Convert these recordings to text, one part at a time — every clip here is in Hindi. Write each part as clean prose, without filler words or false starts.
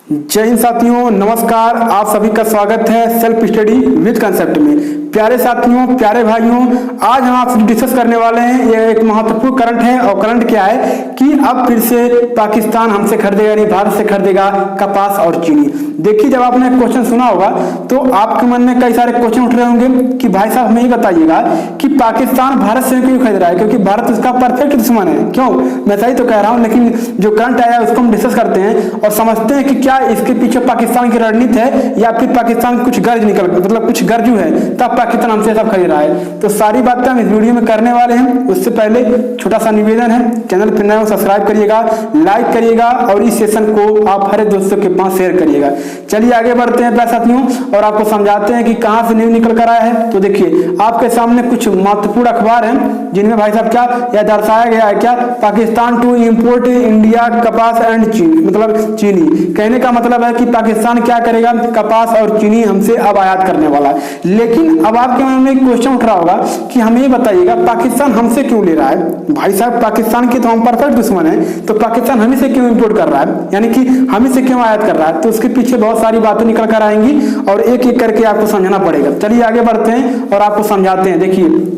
जय हिंद साथियों, नमस्कार। आप सभी का स्वागत है सेल्फ स्टडी विद कंसेप्ट में। प्यारे साथियों, प्यारे भाइयों, आज हम आपसे डिस्कस करने वाले हैं। यह एक महत्वपूर्ण करंट है और करंट क्या है कि अब फिर से पाकिस्तान हमसे खरीदेगा, यानी भारत से खरीदेगा कपास और चीनी। देखिए, जब आपने क्वेश्चन सुना होगा तो आपके मन में कई सारे क्वेश्चन उठ रहे होंगे कि भाई साहब हमें ये बताइएगा कि पाकिस्तान भारत से क्यों खरीद रहा है, क्योंकि भारत उसका परफेक्ट दुश्मन है। क्यों? मैं सही तो कह रहा हूँ, लेकिन जो करंट आया है उसको हम डिस्कस करते हैं और समझते हैं कि क्या इसके पीछे पाकिस्तान की रणनीति है या फिर पाकिस्तान कुछ गर्ज निकल मतलब कुछ गर्जू है तब पाकिस्तान हमसे सब खरीद रहा है। तो सारी बातें हम इस वीडियो में करने वाले हैं। उससे पहले छोटा सा निवेदन है, चैनल पर नए हो सब्सक्राइब करिएगा, लाइक करिएगा और इस सेशन को आप हर दोस्तों के पास शेयर करिएगा। चलिए आगे बढ़ते हैं प्यारे साथियों और आपको समझाते हैं कि कहां से न्यूज निकल कर आया है। तो देखिए, आपके सामने कुछ महत्वपूर्ण अखबार हैं जिनमें भाई साहब क्या यह दर्शाया गया है, क्या पाकिस्तान टू इंपोर्ट इंडिया कपास एंड चीनी, मतलब चीनी। कहने का मतलब है कि पाकिस्तान क्या करेगा, कपास और चीनी हमसे अब आयात करने वाला है। लेकिन अब आपके मन में एक क्वेश्चन उठ रहा होगा कि हमें ये बताइएगा पाकिस्तान हमसे क्यों ले रहा है। भाई साहब, पाकिस्तान के तो हम परफेक्ट दुश्मन है, तो पाकिस्तान हमें से क्यों इंपोर्ट कर रहा है, यानी कि हमें से क्यों आयात कर रहा है। तो उसके पीछे बहुत सारी बातें निकल कर आएंगी और एक एक करके आपको समझना पड़ेगा। चलिए आगे बढ़ते हैं और आपको समझाते हैं। देखिए,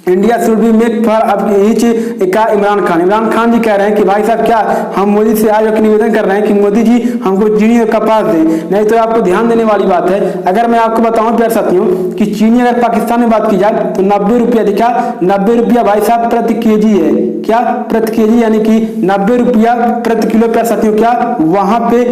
India should be make for अब का इमरान खान जी कह रहे हैं कि भाई साहब क्या हम मोदी से आज निवेदन कर रहे हैं कि मोदी जी हमको चीनी और कपास दें। नहीं तो आपको ध्यान देने वाली बात है, अगर मैं आपको बताऊं प्यारे साथियों कि चीनी अगर पाकिस्तान में बात की जाए तो 90 रुपया दिखा, 90 रुपया भाई साहब प्रति केजी है। क्या प्रति केजी, यानी कि 90 रुपया प्रति किलो प्यारे साथियों क्या वहां पे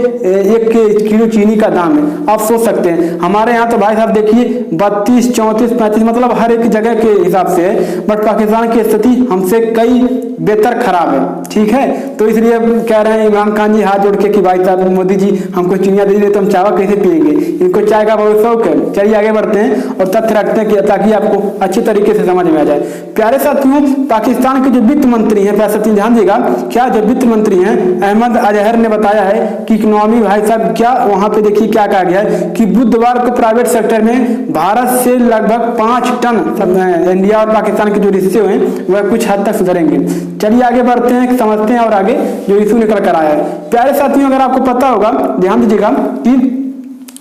1 किलो चीनी का दाम है। आप सोच सकते हैं हमारे यहाँ तो भाई साहब देखिए 32, 34, 35 मतलब हर एक जगह के हिसाब से, बट पाकिस्तान की स्थिति हमसे कई बेहतर खराब है। ठीक है, तो इसलिए कह रहे हैं इमरान खान जी हाथ जोड़ के कि भाई साहब मोदी जी हमको चिनिया दे दीजिए तो हम चाय कैसे पिएंगे, इनको चाय का बहुत शौक है। चलिए आगे बढ़ते हैं और तथ्य रखते हैं ताकि आपको अच्छी तरीके से समझ में आ जाए। प्यारे साथियों, पाकिस्तान के जो वित्त मंत्री हैं, प्यारे साथियों ध्यान देगा, क्या जो वित्त मंत्री हैं अहमद अजहर ने बताया है कि इकोनॉमी भाई साहब क्या वहां पे देखिए क्या कहा गया है कि बुधवार को प्राइवेट सेक्टर में भारत से लगभग 5 टन इंडिया और पाकिस्तान के जो रिश्ते हुए वह कुछ हद तक सुधरेंगे। चलिए आगे बढ़ते हैं, समझते हैं और आगे जो इशू निकल कर आया है। प्यारे साथियों, अगर आपको पता होगा ध्यान दीजिएगा कि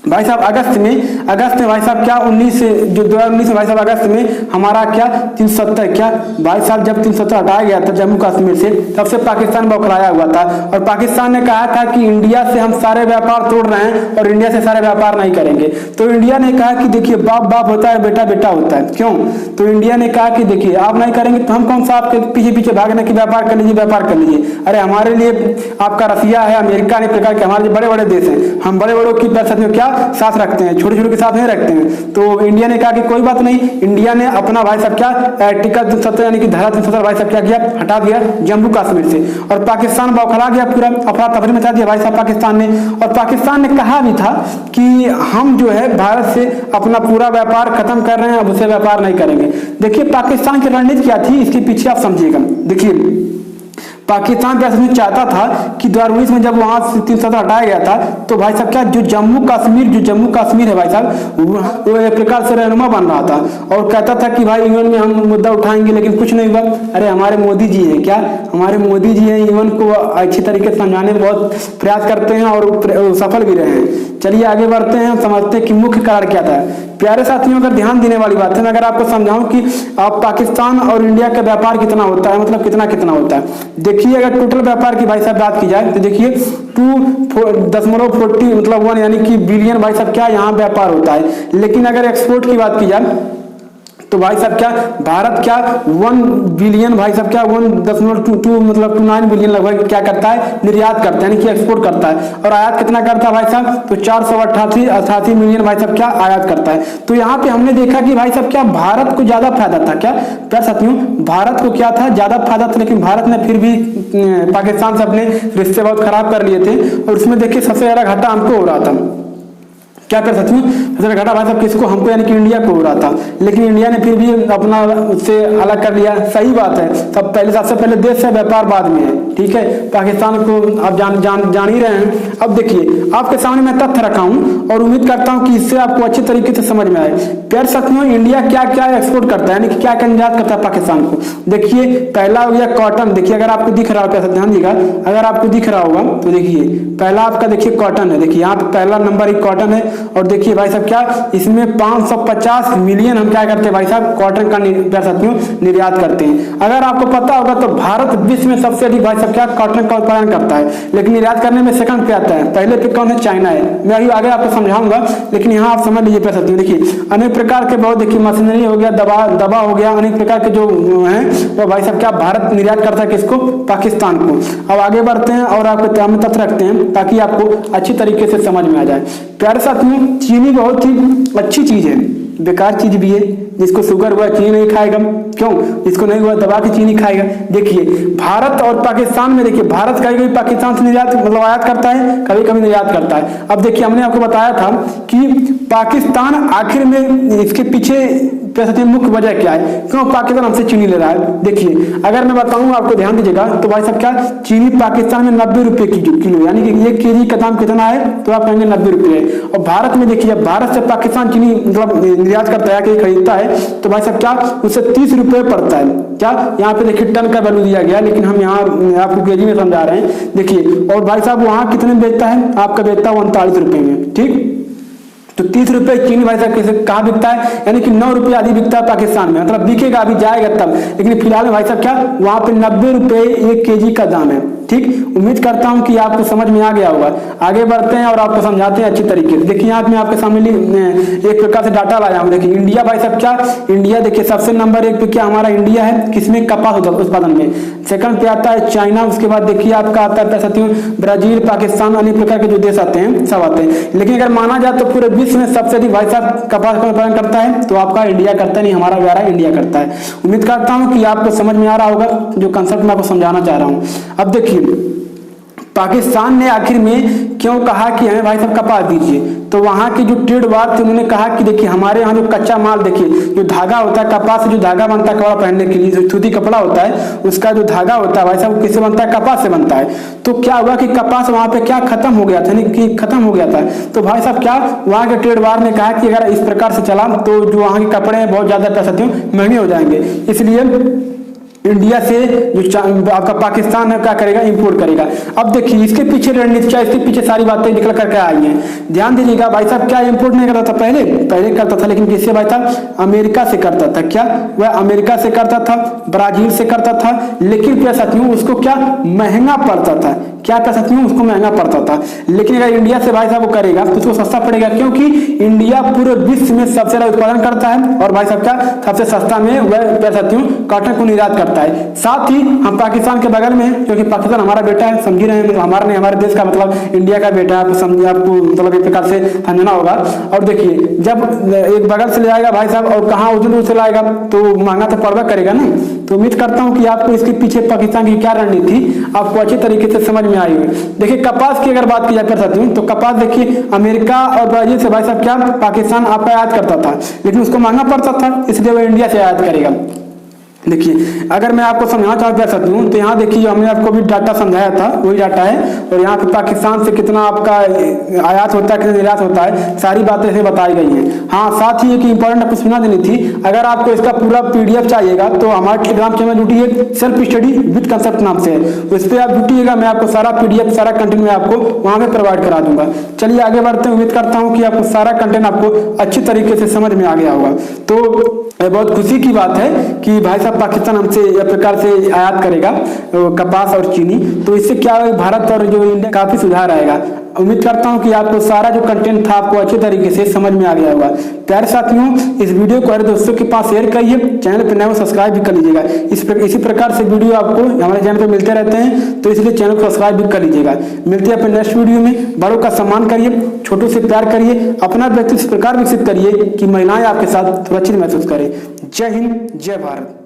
भाई साहब अगस्त में भाई साहब क्या 2019 में भाई साहब अगस्त में हमारा क्या 370 क्या भाई साहब जब 370 हटाया गया था जम्मू कश्मीर से, तब से पाकिस्तान बौखलाया हुआ था और पाकिस्तान ने कहा था कि इंडिया से हम सारे व्यापार तोड़ रहे हैं और इंडिया से सारे व्यापार नहीं करेंगे। तो इंडिया ने कहा कि देखिए बाप बाप होता है, बेटा बेटा होता है। क्यों? तो इंडिया ने कहा कि देखिए आप नहीं करेंगे तो हम कौन सा आपके पीछे पीछे भागने की व्यापार कर लीजिए, व्यापार कर लीजिए। अरे हमारे लिए आपका रसिया है, अमेरिका ने प्रकार के हमारे बड़े बड़े देश हैं, हम बड़े बड़ों की पैसा में क्या साथ रखते हैं, छोटे छोटे के साथ नहीं रखते हैं। तो इंडिया ने कहा कि कोई बात नहीं, इंडिया ने अपना भाई साहब क्या आर्टिकल 370 यानी कि धारा 370 भाई साहब क्या किया, हटा दिया जम्मू कश्मीर से और पाकिस्तान बौखला गया, पूरा अफरा तफरी मचा दिया भाई साहब पाकिस्तान ने। और पाकिस्तान ने कहा भी था कि हम जो है भारत से अपना पूरा व्यापार खत्म कर रहे हैं, अब उससे व्यापार नहीं करेंगे। देखिए पाकिस्तान की रणनीति क्या थी, इसके पीछे आप समझिएगा। देखिए पाकिस्तान पैसे चाहता था कि 2019 में जब वहां से 370 हटाया गया था तो भाई साहब क्या जो जम्मू कश्मीर है भाई साहब वो एक प्रकार से रहनुमा बन रहा था और कहता था कि भाई यूएन में हम मुद्दा उठाएंगे, लेकिन कुछ नहीं हुआ। अरे हमारे मोदी जी हैं, क्या हमारे मोदी जी हैं, यूएन को अच्छी तरीके से समझाने में बहुत प्रयास करते हैं और सफल भी रहे हैं। चलिए आगे बढ़ते हैं, समझते हैं कि मुख्य कारण क्या था। प्यारे साथियों, अगर ध्यान देने वाली बात है, मैं अगर आपको समझाऊं कि आप पाकिस्तान और इंडिया का व्यापार कितना होता है, मतलब कितना होता है। देखिए अगर टोटल व्यापार की भाई साहब बात की जाए तो देखिए 2.40 मतलब 1 यानी कि बिलियन भाई साहब क्या यहाँ व्यापार होता है। लेकिन अगर एक्सपोर्ट की बात की जाए तो भाई साहब क्या भारत क्या 1 बिलियन भाई साहब क्या 1.22 मतलब 29 बिलियन लगभग क्या करता है, निर्यात करता है, यानी कि एक्सपोर्ट करता है। और आयात कितना करता है भाई साहब, तो 488 मिलियन भाई साहब क्या आयात करता है। तो यहाँ पे हमने देखा कि भाई साहब क्या भारत को ज्यादा फायदा था। क्या प्यारे साथियों, भारत को क्या था, ज्यादा फायदा था, लेकिन भारत ने फिर भी पाकिस्तान से अपने रिश्ते बहुत खराब कर लिए थे और उसमें देखिए सबसे ज्यादा घाटा हमको हो रहा था। क्या कर सकती हूँ, सबसे घाटा भाई साहब किसको, हमको यानी कि इंडिया को हो रहा था, लेकिन इंडिया ने फिर भी अपना उससे अलग कर लिया। सही बात है, सब पहले सबसे पहले देश है, व्यापार बाद में है, ठीक है। पाकिस्तान को आप जान ही रहे हैं। अब देखिए आपके सामने मैं तथ्य रखा हूँ और उम्मीद करता हूँ कि इससे आपको अच्छी तरीके से समझ में आए। प्यारे साथियों, इंडिया क्या क्या एक्सपोर्ट करता है, यानी कि क्या क्या निर्यात करता है पाकिस्तान को। देखिए पहला हो गया कॉटन। देखिए अगर आपको दिख रहा हो, ध्यान दीजिएगा, अगर आपको दिख रहा होगा तो देखिए पहला आपका देखिए कॉटन है। देखिए यहाँ पे पहला नंबर एक कॉटन है और देखिए भाई साहब क्या इसमें 550 मिलियन हम क्या करते हैं भाई साहब, कॉटन का निर्यात करते हैं। अगर आपको पता होगा तो भारत विश्व में सबसे अधिक भाई साहब क्या कॉटन का उत्पादन करता है, लेकिन निर्यात करने में सेकंड पे आता है। पहले पे कौन है, चाइना है। मैं अभी आगे आपको समझाऊंगा, लेकिन यहाँ आप समझ लीजिए पैसा। देखिए अनेक प्रकार के बहुत, देखिए मशीनरी हो गया, दवा हो गया, अनेक प्रकार के जो है वो भाई साहब क्या भारत निर्यात करता है किसको, पाकिस्तान को। अब आगे बढ़ते हैं और आपको तथ्य रखते हैं ताकि आपको अच्छी तरीके से समझ में आ जाए। प्यारे साथियों, चीनी बहुत ही अच्छी चीज है, बेकार चीज भी है। जिसको शुगर हुआ चीनी नहीं खाएगा, क्यों, जिसको नहीं हुआ दबा के चीनी खाएगा। देखिए भारत और पाकिस्तान में, देखिए भारत कभी कभी पाकिस्तान से निर्यात मतलब आयात करता है, कभी कभी निर्यात करता है। अब देखिए हमने आपको बताया था कि पाकिस्तान आखिर में इसके पीछे मुख्य वजह क्या है, क्यों पाकिस्तान हमसे चीनी ले रहा है। देखिए अगर मैं बताऊं आपको, ध्यान दीजिएगा, तो भाई साहब क्या चीनी पाकिस्तान में 90 रुपए की किलो, यानी कि 1 केजी का दाम कितना है, तो आप कहेंगे 90 रुपए है। और भारत में देखिए भारत से पाकिस्तान चीनी मतलब निर्यात करता है कि खरीदता है, तो भाई साहब क्या उसे 30 रुपए पड़ता है। क्या यहाँ पे देखिए टन का वैल्यू दिया गया, लेकिन हम यहाँ आपको केजी में समझा रहे हैं। देखिए और भाई साहब वहां कितने में बेचता है, आपका बेचता है 39 रुपए में, ठीक। तो 30 रुपए चीनी भाई साहब कैसे कहाँ बिकता है, यानी कि 9 रुपए आदि बिकता है पाकिस्तान में, मतलब बिकेगा अभी जाएगा तब, लेकिन फिलहाल में भाई साहब क्या वहां पे 90 रुपए 1 केजी का दाम है, ठीक। उम्मीद करता हूं कि आपको समझ में आ गया होगा। आगे बढ़ते हैं और आपको समझाते हैं अच्छी तरीके से। देखिए यहाँ मैं आपके सामने एक प्रकार से डाटा लाया हूं। देखिए इंडिया भाई साहब क्या, इंडिया देखिए सबसे नंबर 1 पे क्या हमारा इंडिया है, किसमें, कपास उत्पादन में। सेकंड पे आता है चाइना, उसके बाद देखिए आपका आता है साथियों ब्राजील, पाकिस्तान, अनेक प्रकार के जो देश आते हैं सब आते हैं। लेकिन अगर माना जाए तो पूरे विश्व में सबसे अधिक भाई साहब कपास का उत्पादन करता है, तो आपका इंडिया करता नहीं, हमारा प्यारा इंडिया करता है। उम्मीद करता हूँ कि आपको समझ में आ रहा होगा जो कंसेप्ट मैं आपको समझाना चाह रहा हूँ। अब देखिए पाकिस्तान ने आखिर में क्यों कहा कि हमें भाई साहब कपास दीजिए, तो वहां की जो ट्रेड वार थी उन्होंने कहा कि देखिए हमारे यहाँ जो कच्चा माल, देखिए जो धागा होता है, कपास से जो धागा बनता है कपड़ा पहनने के लिए, जो सूती कपड़ा होता है उसका जो धागा होता है भाई साहब किससे बनता है, कपास से बनता है। तो क्या हुआ कि कपास वहां पे क्या खत्म हो गया था, यानी कि खत्म हो गया था। तो भाई साहब क्या वहां के ट्रेड वार ने कहा कि अगर इस प्रकार से चला तो जो वहां के कपड़े हैं बहुत ज्यादा पैसा महंगे हो जाएंगे, इसलिए इंडिया से जो आपका पाकिस्तान है क्या करेगा, इंपोर्ट करेगा। अब देखिए इसके पीछे रणनीति क्या, इसके पीछे सारी बातें निकल करके आई हैं। ध्यान दीजिएगा भाई साहब क्या इंपोर्ट नहीं करता था, पहले करता था, लेकिन किससे भाई साहब, अमेरिका से करता था। क्या वह अमेरिका से करता था, ब्राजील से करता था, लेकिन क्या साथियों उसको क्या महंगा पड़ता था, क्या कर सकती हूँ उसको महंगा पड़ता था। लेकिन अगर इंडिया से भाई साहब वो करेगा तो उसको सस्ता पड़ेगा, क्योंकि इंडिया पूरे विश्व में सबसे ज्यादा उत्पादन करता है और भाई साहब क्या सबसे सस्ता में वह कह सकती हूँ कॉटन को निर्यात करता है। साथ ही हम पाकिस्तान के बगल में, क्योंकि पाकिस्तान हमारा बेटा है, समझ रहे हैं, हमारा नहीं हमारे देश का मतलब इंडिया का बेटा है, आपको मतलब एक प्रकार से समझना होगा। और देखिए जब एक बगल से ले आएगा भाई साहब और कहाँ उधर से लाएगा तो महंगा तो पड़वा करेगा ना। तो उम्मीद करता हूँ कि आपको इसके पीछे पाकिस्तान की क्या रणनीति आपको अच्छी तरीके से समझ में आई है। देखिए कपास की अगर बात की जाए कर सकती हूँ तो कपास देखिए अमेरिका और ब्राजील से भाई साहब क्या पाकिस्तान आपका आयात करता था, लेकिन उसको महंगा पड़ता था, इसलिए वो इंडिया से आयात करेगा। देखिए अगर मैं आपको समझाना चाहता सकती हूँ तो यहाँ देखिए जो हमने आपको भी डाटा समझाया था वही डाटा है, और यहाँ पे पाकिस्तान से कितना आपका आयात होता है, कितना निर्यात होता है, सारी बातें इसमें बताई गई हैं। हाँ साथ ही एक इंपॉर्टेंट आपको सुना देनी थी, अगर आपको इसका पूरा PDF चाहिएगा तो हमारे टेलीग्राम चैनल जुटिए, सेल्फ स्टडी विद कंसेप्ट नाम से है, उस पर आप जुटिएगा, मैं आपको सारा PDF सारा कंटेंट मैं आपको वहाँ पे प्रोवाइड करा दूंगा। चलिए आगे बढ़ते हैं, उम्मीद करता हूँ कि आपको सारा कंटेंट आपको अच्छी तरीके से समझ में आ गया होगा। तो बहुत खुशी की बात है कि भाई साहब पाकिस्तान हमसे इस प्रकार से आयात करेगा कपास और चीनी, तो इससे क्या है भारत और जो इंडिया काफी सुधार आएगा। उम्मीद करता हूं कि आपको सारा जो कंटेंट था आपको अच्छे तरीके से समझ में आ गया होगा। प्यारे साथियों इस वीडियो को हमारे दोस्तों के पास शेयर करिए, चैनल पर नए सब्सक्राइब भी कर लीजिएगा। इसी प्रकार से वीडियो आपको हमारे चैनल पर मिलते रहते हैं, तो इसलिए चैनल को सब्सक्राइब भी कर लीजिएगा। मिलते हैं अपने नेक्स्ट वीडियो में। बड़ों का सम्मान करिए, छोटों से प्यार करिए, अपना व्यक्तित्व इस प्रकार विकसित करिए कि महिलाएं आपके साथ सुरक्षित महसूस करें। जय हिंद, जय भारत।